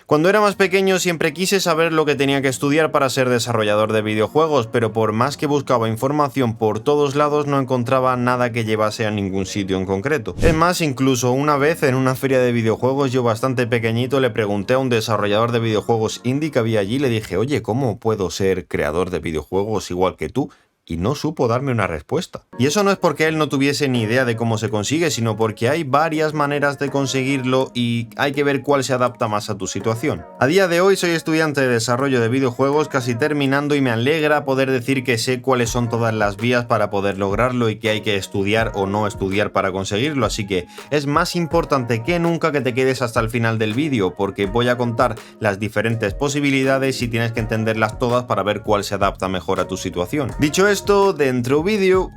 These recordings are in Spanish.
Cuando era más pequeño siempre quise saber lo que tenía que estudiar para ser desarrollador de videojuegos, pero por más que buscaba información por todos lados no encontraba nada que llevase a ningún sitio en concreto. Es más, incluso una vez en una feria de videojuegos, yo bastante pequeñito le pregunté a un desarrollador de videojuegos indie que había allí y le dije, oye, ¿cómo puedo ser creador de videojuegos igual que tú? Y no supo darme una respuesta. Y eso no es porque él no tuviese ni idea de cómo se consigue, sino porque hay varias maneras de conseguirlo y hay que ver cuál se adapta más a tu situación. A día de hoy soy estudiante de desarrollo de videojuegos casi terminando y me alegra poder decir que sé cuáles son todas las vías para poder lograrlo y que hay que estudiar o no estudiar para conseguirlo, así que es más importante que nunca que te quedes hasta el final del vídeo porque voy a contar las diferentes posibilidades y tienes que entenderlas todas para ver cuál se adapta mejor a tu situación. Dicho esto, dentro vídeo.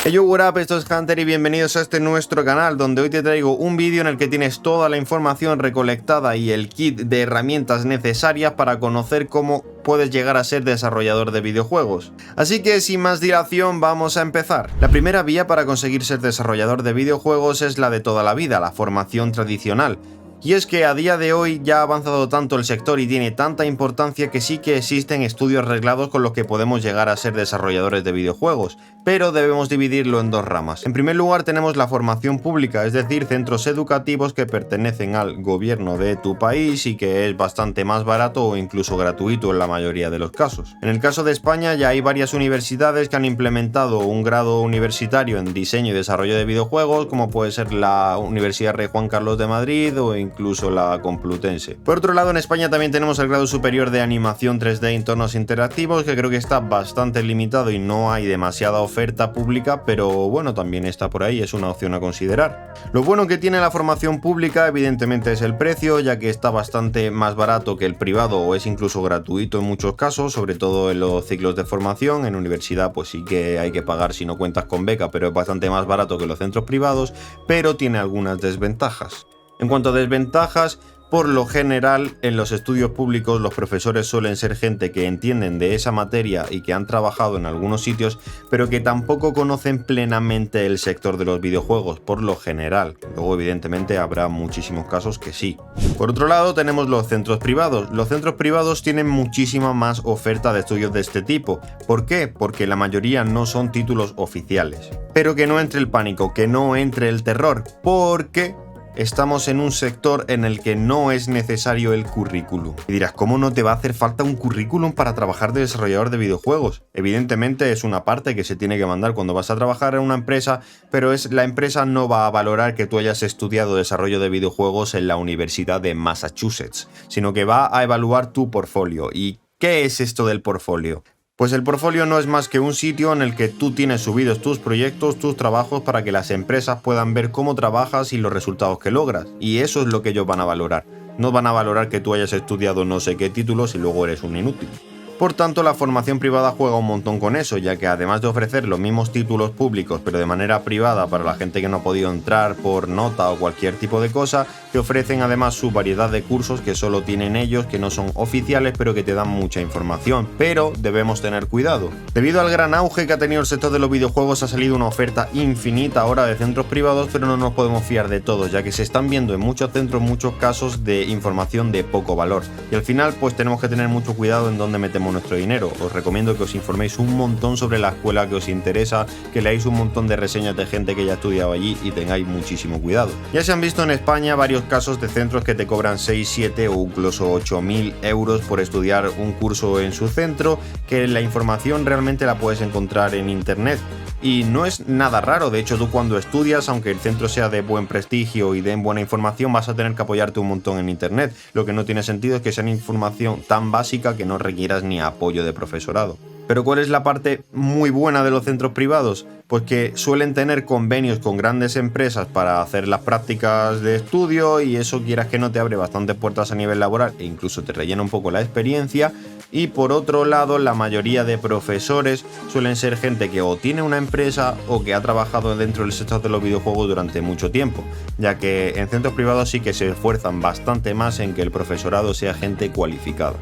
Hey yo, what up, esto es Hunter y bienvenidos a este nuestro canal donde hoy te traigo un vídeo en el que tienes toda la información recolectada y el kit de herramientas necesarias para conocer cómo puedes llegar a ser desarrollador de videojuegos. Así que sin más dilación vamos a empezar. La primera vía para conseguir ser desarrollador de videojuegos es la de toda la vida, la formación tradicional. Y es que a día de hoy ya ha avanzado tanto el sector y tiene tanta importancia que sí que existen estudios reglados con los que podemos llegar a ser desarrolladores de videojuegos, pero debemos dividirlo en dos ramas. En primer lugar tenemos la formación pública, es decir, centros educativos que pertenecen al gobierno de tu país y que es bastante más barato o incluso gratuito en la mayoría de los casos. En el caso de España ya hay varias universidades que han implementado un grado universitario en diseño y desarrollo de videojuegos, como puede ser la Universidad Rey Juan Carlos de Madrid o incluso la Complutense. Por otro lado, en España también tenemos el grado superior de animación 3D en entornos interactivos, que creo que está bastante limitado y no hay demasiada oferta pública, pero bueno, también está por ahí, es una opción a considerar. Lo bueno que tiene la formación pública evidentemente es el precio, ya que está bastante más barato que el privado o es incluso gratuito en muchos casos, sobre todo en los ciclos de formación. En universidad pues sí que hay que pagar si no cuentas con beca, pero es bastante más barato que los centros privados, pero tiene algunas desventajas. En cuanto a desventajas, por lo general en los estudios públicos los profesores suelen ser gente que entienden de esa materia y que han trabajado en algunos sitios, pero que tampoco conocen plenamente el sector de los videojuegos, por lo general. Luego evidentemente habrá muchísimos casos que sí. Por otro lado tenemos los centros privados. Los centros privados tienen muchísima más oferta de estudios de este tipo. ¿Por qué? Porque la mayoría no son títulos oficiales. Pero que no entre el pánico, que no entre el terror, porque estamos en un sector en el que no es necesario el currículum. Y dirás, ¿cómo no te va a hacer falta un currículum para trabajar de desarrollador de videojuegos? Evidentemente es una parte que se tiene que mandar cuando vas a trabajar en una empresa, pero la empresa no va a valorar que tú hayas estudiado desarrollo de videojuegos en la Universidad de Massachusetts, sino que va a evaluar tu portfolio. ¿Y qué es esto del portfolio? Pues el portfolio no es más que un sitio en el que tú tienes subidos tus proyectos, tus trabajos, para que las empresas puedan ver cómo trabajas y los resultados que logras. Y eso es lo que ellos van a valorar. No van a valorar que tú hayas estudiado no sé qué títulos y luego eres un inútil. Por tanto, la formación privada juega un montón con eso, ya que además de ofrecer los mismos títulos públicos pero de manera privada para la gente que no ha podido entrar por nota o cualquier tipo de cosa, te ofrecen además su variedad de cursos que solo tienen ellos, que no son oficiales pero que te dan mucha información. Pero debemos tener cuidado. Debido al gran auge que ha tenido el sector de los videojuegos ha salido una oferta infinita ahora de centros privados, pero no nos podemos fiar de todos, ya que se están viendo en muchos centros muchos casos de información de poco valor. Y al final pues tenemos que tener mucho cuidado en dónde metemos nuestro dinero. Os recomiendo que os informéis un montón sobre la escuela que os interesa, que leáis un montón de reseñas de gente que ya ha estudiado allí y tengáis muchísimo cuidado. Ya se han visto en España varios casos de centros que te cobran 6, 7 o incluso 8.000 euros por estudiar un curso en su centro, que la información realmente la puedes encontrar en internet. Y no es nada raro, de hecho tú cuando estudias, aunque el centro sea de buen prestigio y den buena información, vas a tener que apoyarte un montón en internet. Lo que no tiene sentido es que sea información tan básica que no requieras ni apoyo de profesorado. Pero ¿cuál es la parte muy buena de los centros privados? Pues que suelen tener convenios con grandes empresas para hacer las prácticas de estudio y eso, quieras que no, te abre bastantes puertas a nivel laboral e incluso te rellena un poco la experiencia. Y por otro lado, la mayoría de profesores suelen ser gente que o tiene una empresa o que ha trabajado dentro del sector de los videojuegos durante mucho tiempo, ya que en centros privados sí que se esfuerzan bastante más en que el profesorado sea gente cualificada.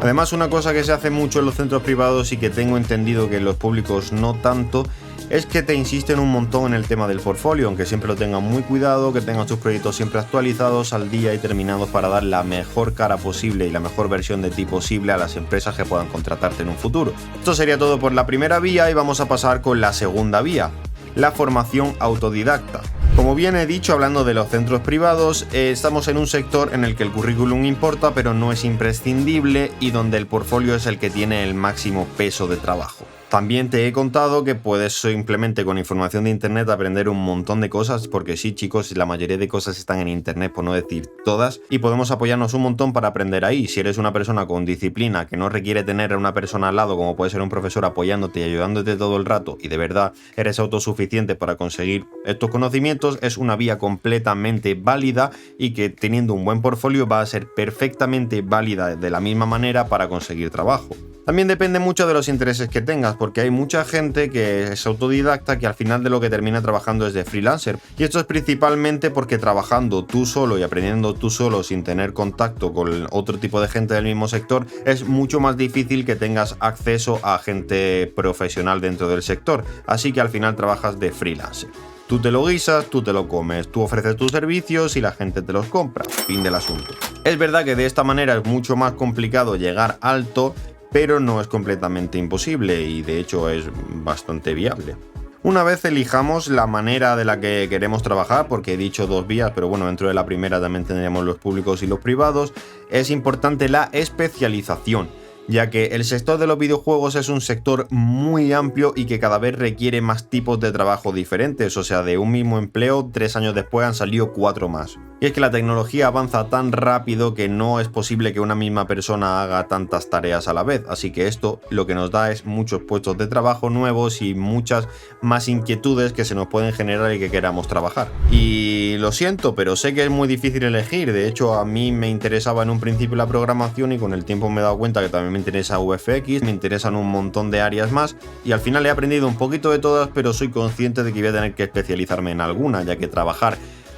Además, una cosa que se hace mucho en los centros privados y que tengo entendido que en los públicos no tanto, es que te insisten un montón en el tema del portfolio, aunque siempre lo tengan muy cuidado, que tengan sus proyectos siempre actualizados, al día y terminados para dar la mejor cara posible y la mejor versión de ti posible a las empresas que puedan contratarte en un futuro. Esto sería todo por la primera vía y vamos a pasar con la segunda vía, la formación autodidacta. Como bien he dicho, hablando de los centros privados, estamos en un sector en el que el currículum importa, pero no es imprescindible y donde el portfolio es el que tiene el máximo peso de trabajo. También te he contado que puedes simplemente con información de internet aprender un montón de cosas, porque sí, chicos, la mayoría de cosas están en internet, por no decir todas, y podemos apoyarnos un montón para aprender ahí. Si eres una persona con disciplina que no requiere tener a una persona al lado, como puede ser un profesor apoyándote y ayudándote todo el rato, y de verdad eres autosuficiente para conseguir estos conocimientos, es una vía completamente válida y que teniendo un buen portfolio va a ser perfectamente válida de la misma manera para conseguir trabajo. También depende mucho de los intereses que tengas, porque hay mucha gente que es autodidacta que al final de lo que termina trabajando es de freelancer. Y esto es principalmente porque trabajando tú solo y aprendiendo tú solo sin tener contacto con otro tipo de gente del mismo sector, es mucho más difícil que tengas acceso a gente profesional dentro del sector. Así que al final trabajas de freelancer. Tú te lo guisas, tú te lo comes, tú ofreces tus servicios y la gente te los compra. Fin del asunto. Es verdad que de esta manera es mucho más complicado llegar alto, pero no es completamente imposible y de hecho es bastante viable. Una vez elijamos la manera de la que queremos trabajar, porque he dicho dos vías, pero bueno, dentro de la primera también tendríamos los públicos y los privados, es importante la especialización, ya que el sector de los videojuegos es un sector muy amplio y que cada vez requiere más tipos de trabajo diferentes, o sea, de un mismo empleo, 3 años después han salido 4 más. Y es que la tecnología avanza tan rápido que no es posible que una misma persona haga tantas tareas a la vez, así que esto lo que nos da es muchos puestos de trabajo nuevos y muchas más inquietudes que se nos pueden generar y que queramos trabajar. Y lo siento, pero sé que es muy difícil elegir, de hecho a mí me interesaba en un principio la programación y con el tiempo me he dado cuenta que también me interesa VFX, me interesan un montón de áreas más y al final he aprendido un poquito de todas, pero soy consciente de que voy a tener que especializarme en alguna, ya que trabajar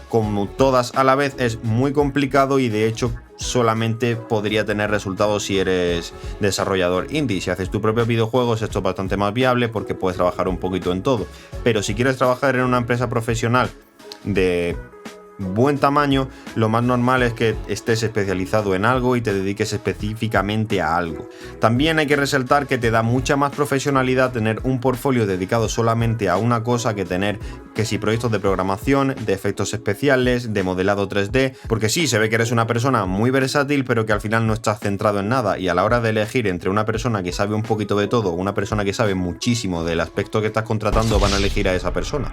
como todas a la vez es muy complicado y de hecho solamente podría tener resultados si eres desarrollador indie. Si haces tu propio videojuegos esto es bastante más viable porque puedes trabajar un poquito en todo, pero si quieres trabajar en una empresa profesional de buen tamaño, lo más normal es que estés especializado en algo y te dediques específicamente a algo. También hay que resaltar que te da mucha más profesionalidad tener un portfolio dedicado solamente a una cosa que tener que si proyectos de programación, de efectos especiales, de modelado 3D, porque sí, se ve que eres una persona muy versátil, pero que al final no estás centrado en nada y a la hora de elegir entre una persona que sabe un poquito de todo o una persona que sabe muchísimo del aspecto que estás contratando, van a elegir a esa persona.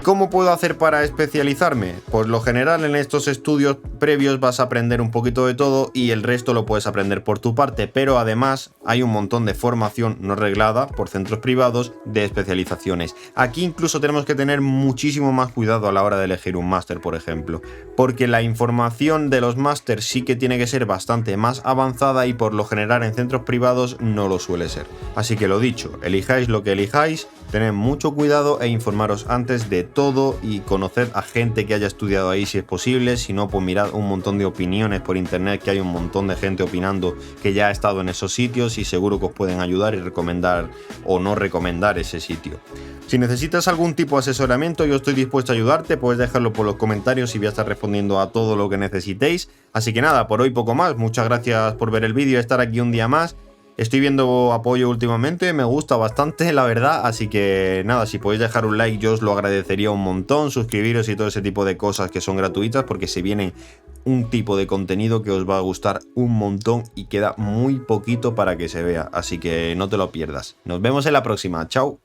¿Cómo puedo hacer para especializarme? Por lo general en estos estudios previos vas a aprender un poquito de todo y el resto lo puedes aprender por tu parte, pero además hay un montón de formación no reglada por centros privados de especializaciones. Aquí incluso tenemos que tener muchísimo más cuidado a la hora de elegir un máster, por ejemplo, porque la información de los másters sí que tiene que ser bastante más avanzada y por lo general en centros privados no lo suele ser. Así que lo dicho, elijáis lo que elijáis, tened mucho cuidado e informaros antes de todo y conoced a gente que haya estudiado ahí si es posible, si no pues mirad un montón de opiniones por internet, que hay un montón de gente opinando que ya ha estado en esos sitios y seguro que os pueden ayudar y recomendar o no recomendar ese sitio. Si necesitas algún tipo de asesoramiento yo estoy dispuesto a ayudarte, puedes dejarlo por los comentarios y voy a estar respondiendo a todo lo que necesitéis. Así que nada, por hoy poco más, muchas gracias por ver el vídeo y estar aquí un día más. Estoy viendo apoyo últimamente, me gusta bastante la verdad, así que nada, si podéis dejar un like yo os lo agradecería un montón, suscribiros y todo ese tipo de cosas que son gratuitas porque se viene un tipo de contenido que os va a gustar un montón y queda muy poquito para que se vea, así que no te lo pierdas. Nos vemos en la próxima, chao.